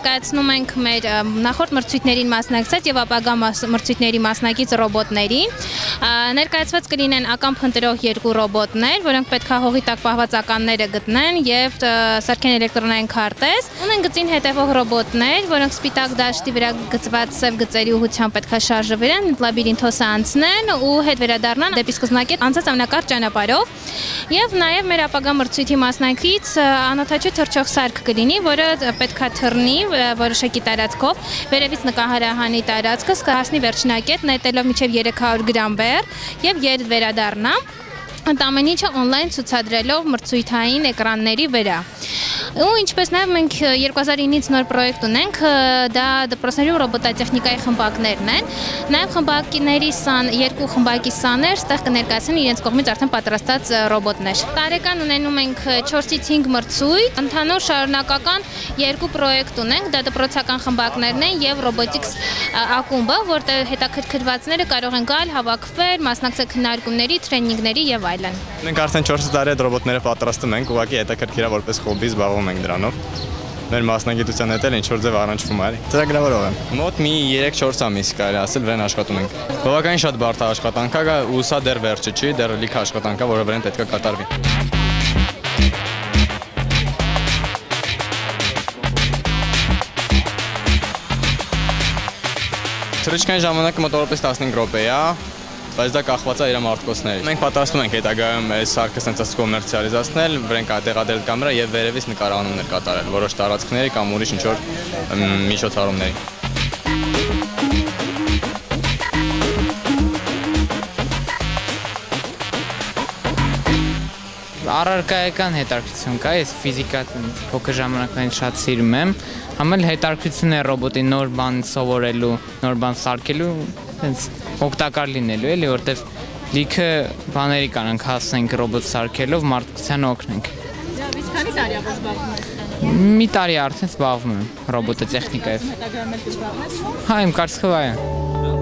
ներկայացնում ենք մեր նախորդ մրցույթներին մասնակցած եւ ապագա մրցույթների մասնակից ռոբոտներին։ Ներկայացված կլինեն ակամբ փնտրող 2 ռոբոտներ, որոնք պետք է հողի տակ պահված ականները գտնեն եւ սարքեն էլեկտրոնային քարտեզ։ Ունեն գծին հետևող ռոբոտներ, որոնք սպիտակ դաշտի վրա գծված սև գծերի ուղղությամբ պետք է շարժվեն, լաբիրինթոսը անցնեն ու հետ վերադառնան դեպի սկզբնակետ անցած ամենակարճ ճանապարհով։ Եվ նաեւ մեր ապագա մրցույթի մասնակից անօթաչու թռչող սարք կլինի, որը պետք է թռնի որոշակի տարածքով, վերևից նկահարահանի տարածքը հասնի վերջնակետ, նետելով մինչև 300 գրամ բեռ եւ երդ վերադառնա։ Ամեն ինչը on-line ցուցադրելով մրցույթային էկրանների վրա։ Ու ինչպես նաև մենք 2009-ից նոր պրոյեկտ ունենք, դա դպրոցների ռոբոտատեխնիկայի խմբակներն են։ Նաև խմբակների 2 խմբակի սաներ ստեղ կներկայացնեն իրենց կողմից արդեն պատրաստած ռոբոտներ։ Տարեկան ունենում ենք 4-ից 5 մրցույթ, ընդհանուր շարունակական 2 պրոյեկտ ունենք, դա դպրոցական խմբակներն են եւ ռոբոտիկս ակումբը, որտեղ հետաքրքրվածները կարող են գալ, հավաքվել, մասնակցել քննարկումների, տրեյնինգների եւ այլն։ Մենք արդեն 4 տարի այդ ռոբոտները պատրաստում ենք, ուղղակի հետաքրքիր է որպես հոբբի զբաղվում ենք դրանով։ Մեր մասնագիտության հետ էլ ինչ-որ ձև առնչվում է։ Ծրագրավորող եմ։ Մոտ մի 3-4 ամիս կարելի ասել վրան աշխատում ենք։ Բավականին շատ բարդ աշխատանք է, ու սա դեռ վերջը չի, դեռ լիքը աշխատանք է, որը վրան պետք է կատարվի։ Թռիչքային ժամանակը մոտավորապես 15 րոպե է, բայց դա կախված է իր մարտկոցներից։ Մենք պատրաստում ենք հետագայում այս սարքը սենց կոմերցիալիզացնել, վրան տեղադրել կամերա եւ վերևից նկարահանումներ կատարել որոշ տարածքների կամ ուրիշ ինչ-որ միջոցառումների։ Առարկայական հետաքրքրություն կա, ես ֆիզիկա փոքր ժամանակվանից շատ սիրում եմ, համել հետաքրքրություն է ռոբոտի նոր բան սովորելու, նոր բան սարքելու, հենց օգտակար լինելու էլի, որտեվ լիքը բաների կանենք հասնենք ռոբոտ սարքելով, մարդկությանը օգնենք։ Իսկ քանի տարի է զբաղվում ես։ Մի տարի արդեն զբաղվում եմ ռոբոտատեխնիկայով։ Հետագայում էլ կզբաղվես։ Հա, իմ կարծիքով այո։